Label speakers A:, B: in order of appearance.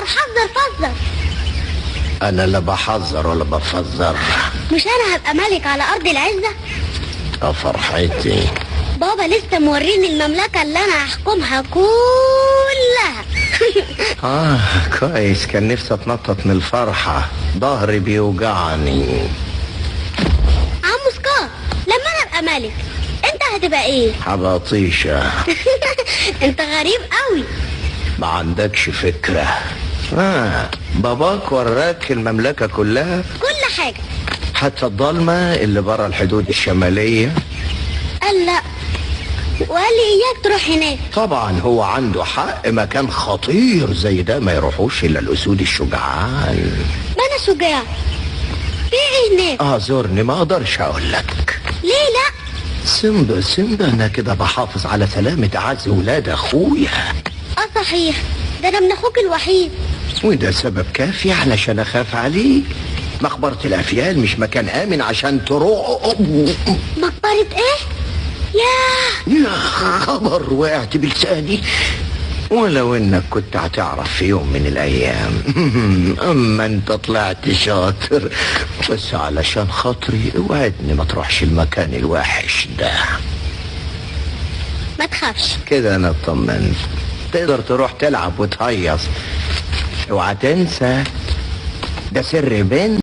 A: حذر فذر.
B: انا لا بحذر ولا بفذر.
A: مش انا هبقى ملك على ارض العزة؟
B: فرحتي.
A: بابا لسه موريني المملكة اللي انا هحكمها كلها.
B: كويس، كان نفسي اتنطط من الفرحة، ظهري بيوجعني.
A: عمو سكار، لما انا ابقى ملك انت هتبقى ايه؟
B: حباطيشة.
A: انت غريب قوي.
B: ما عندكش فكرة. باباك وراك المملكة كلها،
A: كل حاجة،
B: حتى الضلمة اللي برا الحدود الشمالية.
A: قال لا، وقال لي اياك تروح هناك.
B: طبعا هو عنده حق، مكان خطير زي ده ما يروحوش الا الاسود الشجعان.
A: ما انا شجاع. في ايه هناك؟
B: اعذرني، ما اقدرش اقول لك.
A: ليه لا؟
B: سيمبا انا كده بحافظ على سلامة اعز ولاد اخويا.
A: صحيح، ده انا من اخوك الوحيد،
B: وده سبب كافي علشان اخاف عليك. مقبرة الافيال مش مكان امن عشان تروح.
A: مقبرة ايه؟
B: يا خبر، وقعت بلساني. ولو انك كنت هتعرف في يوم من الايام. اما انت طلعت شاطر، بس علشان خاطري اوعدني ما تروحش المكان الوحش ده.
A: ما تخافش
B: كده انا اطمنت. تقدر تروح تلعب وتهيص. اوعى تنسى، ده سر بنت.